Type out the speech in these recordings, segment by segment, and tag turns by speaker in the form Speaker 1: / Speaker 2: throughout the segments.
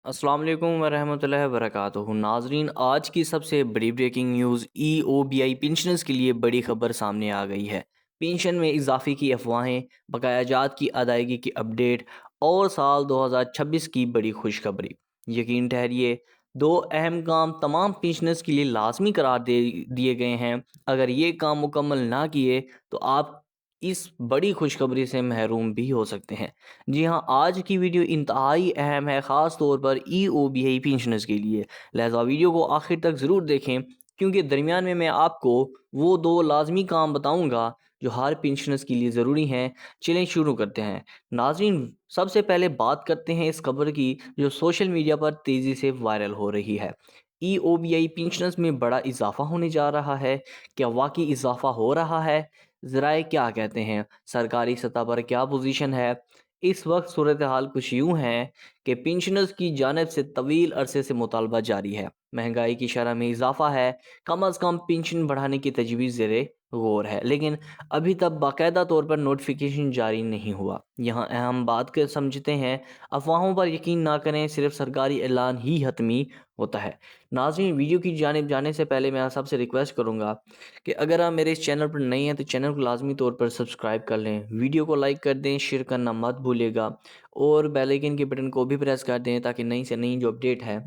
Speaker 1: السلام علیکم ورحمۃ اللہ وبرکاتہ ناظرین، آج کی سب سے بڑی بریکنگ نیوز EOBI پینشنرز کے لیے بڑی خبر سامنے آ گئی ہے۔ پینشن میں اضافے کی افواہیں، بقایا جات کی ادائیگی کی اپڈیٹ اور سال 2026 کی بڑی خوشخبری۔ یقین ٹھہریے، دو اہم کام تمام پینشنرز کے لیے لازمی قرار دیے گئے ہیں۔ اگر یہ کام مکمل نہ کیے تو آپ اس بڑی خوشخبری سے محروم بھی ہو سکتے ہیں۔ جی ہاں، آج کی ویڈیو انتہائی اہم ہے، خاص طور پر EOBI پینشنرز کے لیے، لہذا ویڈیو کو آخر تک ضرور دیکھیں، کیونکہ درمیان میں آپ کو وہ دو لازمی کام بتاؤں گا جو ہر پینشنرز کے لیے ضروری ہیں۔ چلیں شروع کرتے ہیں۔ ناظرین، سب سے پہلے بات کرتے ہیں اس خبر کی جو سوشل میڈیا پر تیزی سے وائرل ہو رہی ہے۔ EOBI پینشنرز میں بڑا اضافہ ہونے جا رہا ہے۔ کیا واقعی اضافہ ہو رہا ہے؟ ذرائع کیا کہتے ہیں؟ سرکاری سطح پر کیا پوزیشن ہے؟ اس وقت صورتحال کچھ یوں ہے کہ پینشنرز کی جانب سے طویل عرصے سے مطالبہ جاری ہے، مہنگائی کی شرح میں اضافہ ہے، کم از کم پینشن بڑھانے کی تجویز زیر غور ہے، لیکن ابھی تک باقاعدہ طور پر نوٹیفیکیشن جاری نہیں ہوا۔ یہاں اہم بات کے سمجھتے ہیں، افواہوں پر یقین نہ کریں، صرف سرکاری اعلان ہی حتمی ہوتا ہے۔ ناظرین، ویڈیو کی جانب جانے سے پہلے میں آپ سب سے ریکویسٹ کروں گا کہ اگر آپ میرے اس چینل پر نئے ہیں تو چینل کو لازمی طور پر سبسکرائب کر لیں، ویڈیو کو لائک کر دیں، شیئر کرنا مت بھولے گا، اور بیل آئیکن کے بٹن کو بھی پریس کر دیں تاکہ نئی سے نئی جو اپڈیٹ ہے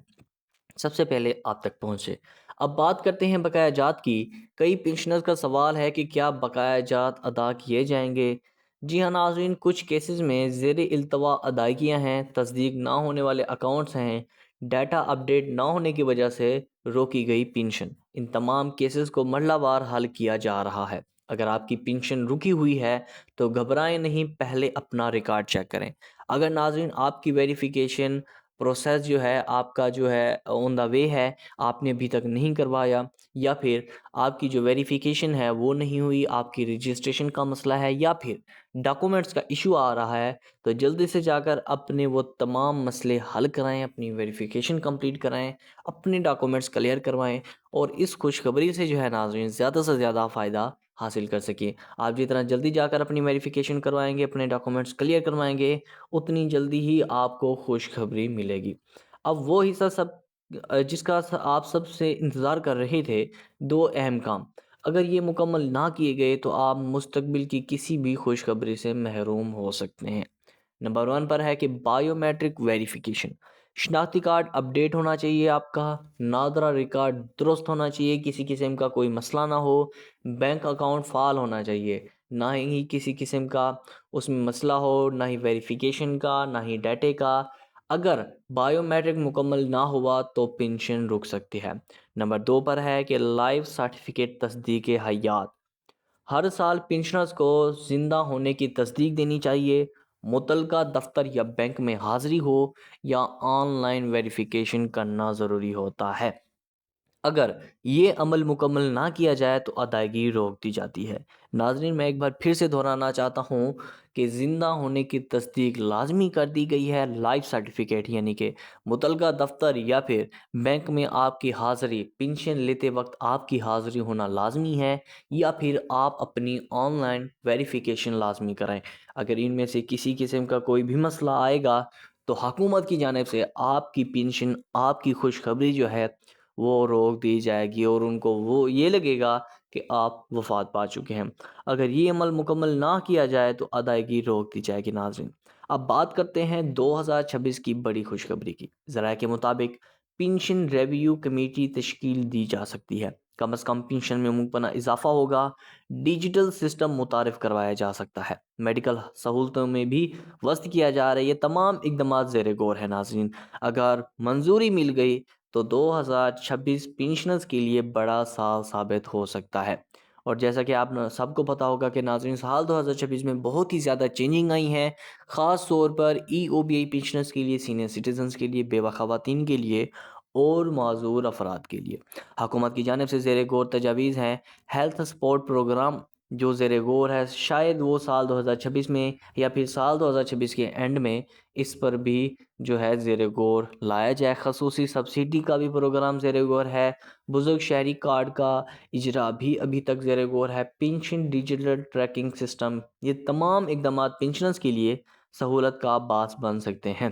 Speaker 1: سب سے پہلے آپ تک پہنچے۔ اب بات کرتے ہیں بقایا جات کی۔ کئی پینشنرز کا سوال ہے کہ کیا بقایا جات ادا کیے جائیں گے؟ جی ہاں ناظرین، کچھ کیسز میں زیر التوا ادائیگیاں ہیں، تصدیق نہ ہونے والے اکاؤنٹس ہیں، ڈیٹا اپڈیٹ نہ ہونے کی وجہ سے روکی گئی پینشن۔ ان تمام کیسز کو مرحلہ وار حل کیا جا رہا ہے۔ اگر آپ کی پینشن رکی ہوئی ہے تو گھبرائیں نہیں، پہلے اپنا ریکارڈ چیک کریں۔ اگر ناظرین آپ کی ویریفیکیشن پروسیس جو ہے آپ کا جو ہے آن دا وے ہے، آپ نے ابھی تک نہیں کروایا، یا پھر آپ کی جو ویریفیکیشن ہے وہ نہیں ہوئی، آپ کی رجسٹریشن کا مسئلہ ہے، یا پھر ڈاکومنٹس کا ایشو آ رہا ہے، تو جلدی سے جا کر اپنے وہ تمام مسئلے حل کرائیں، اپنی ویریفیکیشن کمپلیٹ کرائیں، اپنے ڈاکومنٹس کلیئر کروائیں، اور اس خوشخبری سے جو ہے ناظرین زیادہ سے زیادہ فائدہ حاصل کر سکیں۔ آپ جتنا جلدی جا کر اپنی ویریفیکیشن کروائیں گے، اپنے ڈاکومنٹس کلیئر کروائیں گے، اتنی جلدی ہی آپ کو خوشخبری ملے گی۔ اب وہ حصہ جس کا آپ سب سے انتظار کر رہے تھے، دو اہم کام، اگر یہ مکمل نہ کیے گئے تو آپ مستقبل کی کسی بھی خوشخبری سے محروم ہو سکتے ہیں۔ نمبر 1 پر ہے کہ بائیو میٹرک ویریفیکیشن۔ شناختی کارڈ اپڈیٹ ہونا چاہیے، آپ کا نادرا ریکارڈ درست ہونا چاہیے، کسی قسم کا کوئی مسئلہ نہ ہو، بینک اکاؤنٹ فعال ہونا چاہیے، نہ ہی کسی قسم کا اس میں مسئلہ ہو، نہ ہی ویریفیکیشن کا، نہ ہی ڈیٹے کا۔ اگر بائیو میٹرک مکمل نہ ہوا تو پینشن رک سکتی ہے۔ نمبر 2 پر ہے کہ لائف سرٹیفکیٹ تصدیق حیات۔ ہر سال پینشنرز کو زندہ ہونے کی تصدیق دینی چاہیے، متعلقہ دفتر یا بینک میں حاضری ہو یا آن لائن ویریفیکیشن کرنا ضروری ہوتا ہے۔ اگر یہ عمل مکمل نہ کیا جائے تو ادائیگی روک دی جاتی ہے۔ ناظرین، میں ایک بار پھر سے دہرانا چاہتا ہوں کہ زندہ ہونے کی تصدیق لازمی کر دی گئی ہے۔ لائف سرٹیفکیٹ یعنی کہ متعلقہ دفتر یا پھر بینک میں آپ کی حاضری، پینشن لیتے وقت آپ کی حاضری ہونا لازمی ہے، یا پھر آپ اپنی آن لائن ویریفیکیشن لازمی کرائیں۔ اگر ان میں سے کسی قسم کا کوئی بھی مسئلہ آئے گا تو حکومت کی جانب سے آپ کی پینشن، آپ کی خوشخبری جو ہے وہ روک دی جائے گی، اور ان کو وہ یہ لگے گا کہ آپ وفات پا چکے ہیں۔ اگر یہ عمل مکمل نہ کیا جائے تو ادائیگی روک دی جائے گی۔ ناظرین، اب بات کرتے ہیں 2026 کی بڑی خوشخبری کی۔ ذرائع کے مطابق پینشن ریویو کمیٹی تشکیل دی جا سکتی ہے، کم از کم پینشن میں ممکنہ اضافہ ہوگا، ڈیجیٹل سسٹم متعارف کروایا جا سکتا ہے، میڈیکل سہولتوں میں بھی وسعت کیا جا رہا ہے۔ یہ تمام اقدامات زیر غور ہے۔ ناظرین، اگر منظوری مل گئی تو 2026 پینشنرز کے لیے بڑا سال ثابت ہو سکتا ہے۔ اور جیسا کہ آپ سب کو پتا ہوگا کہ ناظرین، سال 2026 میں بہت ہی زیادہ چینجنگ آئی ہیں، خاص طور پر EOBI پینشنرز کے لیے، سینئر سٹیزنز کے لیے، بیوہ خواتین کے لیے اور معذور افراد کے لیے۔ حکومت کی جانب سے زیر غور تجاویز ہیں۔ ہیلتھ سپورٹ پروگرام جو زیر غور ہے، شاید وہ سال 2026 میں یا پھر سال 2026 کے اینڈ میں اس پر بھی جو ہے زیر غور لایا جائے۔ خصوصی سبسڈی کا بھی پروگرام زیر غور ہے۔ بزرگ شہری کارڈ کا اجرا بھی ابھی تک زیر غور ہے۔ پینشن ڈیجیٹل ٹریکنگ سسٹم، یہ تمام اقدامات پینشنرز کے لیے سہولت کا باعث بن سکتے ہیں۔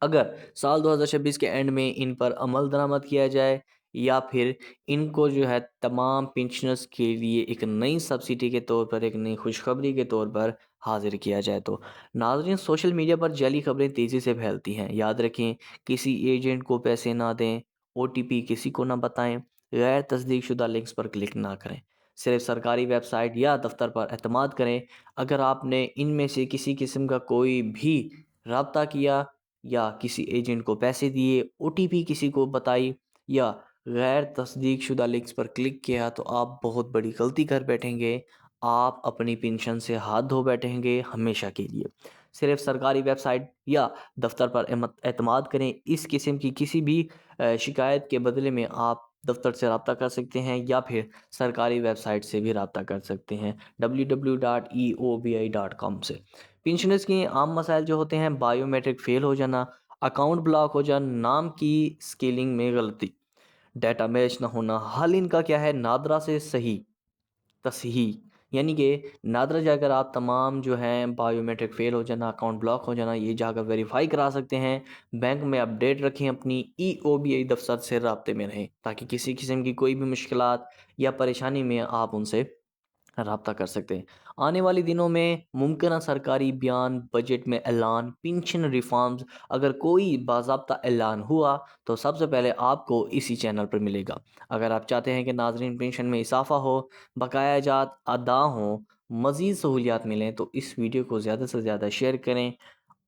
Speaker 1: اگر سال 2026 کے اینڈ میں ان پر عمل درآمد کیا جائے یا پھر ان کو جو ہے تمام پینشنرز کے لیے ایک نئی سبسڈی کے طور پر، ایک نئی خوشخبری کے طور پر حاضر کیا جائے تو ناظرین، سوشل میڈیا پر جعلی خبریں تیزی سے پھیلتی ہیں، یاد رکھیں کسی ایجنٹ کو پیسے نہ دیں، او ٹی پی کسی کو نہ بتائیں، غیر تصدیق شدہ لنکس پر کلک نہ کریں، صرف سرکاری ویب سائٹ یا دفتر پر اعتماد کریں۔ اگر آپ نے ان میں سے کسی قسم کا کوئی بھی رابطہ کیا یا کسی ایجنٹ کو پیسے دیے، او ٹی پی کسی کو بتائی یا غیر تصدیق شدہ لنکس پر کلک کیا تو آپ بہت بڑی غلطی کر بیٹھیں گے، آپ اپنی پینشن سے ہاتھ دھو بیٹھیں گے ہمیشہ کے لیے۔ صرف سرکاری ویب سائٹ یا دفتر پر اعتماد کریں۔ اس قسم کی کسی بھی شکایت کے بدلے میں آپ دفتر سے رابطہ کر سکتے ہیں یا پھر سرکاری ویب سائٹ سے بھی رابطہ کر سکتے ہیں www.eobi.com سے۔ پینشنرز کے عام مسائل جو ہوتے ہیں: بائیو میٹرک فیل ہو جانا، اکاؤنٹ بلاک ہو جانا، نام کی سکیلنگ میں غلطی، ڈیٹا میچ نہ ہونا۔ حل ان کا کیا ہے؟ نادرا سے صحیح تصحیح، یعنی کہ نادرا جا کر آپ تمام جو ہیں بائیو میٹرک فیل ہو جانا، اکاؤنٹ بلاک ہو جانا، یہ جا کر ویریفائی کرا سکتے ہیں۔ بینک میں اپڈیٹ رکھیں، اپنی ای او بی آئی دفتر سے رابطے میں رہیں تاکہ کسی قسم کی کوئی بھی مشکلات یا پریشانی میں آپ ان سے رابطہ کر سکتے ہیں۔ آنے والی دنوں میں ممکنہ سرکاری بیان، بجٹ میں اعلان، پینشن ریفارمز، اگر کوئی باضابطہ اعلان ہوا تو سب سے پہلے آپ کو اسی چینل پر ملے گا۔ اگر آپ چاہتے ہیں کہ ناظرین پینشن میں اضافہ ہو، بقایا جات ادا ہوں، مزید سہولیات ملیں تو اس ویڈیو کو زیادہ سے زیادہ شیئر کریں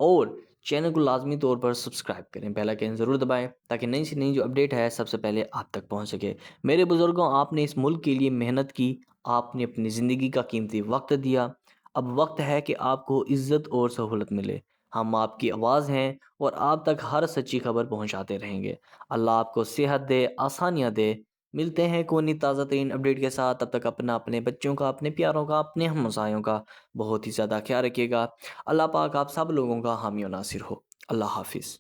Speaker 1: اور چینل کو لازمی طور پر سبسکرائب کریں، بیل آئیکن ضرور دبائیں تاکہ نئی سے نئی جو اپڈیٹ ہے سب سے پہلے آپ تک پہنچ سکے۔ میرے بزرگوں، آپ نے اس ملک کے لیے محنت کی، آپ نے اپنی زندگی کا قیمتی وقت دیا، اب وقت ہے کہ آپ کو عزت اور سہولت ملے۔ ہم آپ کی آواز ہیں اور آپ تک ہر سچی خبر پہنچاتے رہیں گے۔ اللہ آپ کو صحت دے، آسانیاں دے۔ ملتے ہیں کونی تازہ ترین اپڈیٹ کے ساتھ، تب تک اپنا، اپنے بچوں کا، اپنے پیاروں کا، اپنے ہمسایوں کا بہت ہی زیادہ خیال رکھیے گا۔ اللہ پاک آپ سب لوگوں کا حامی و ناصر ہو۔ اللہ حافظ۔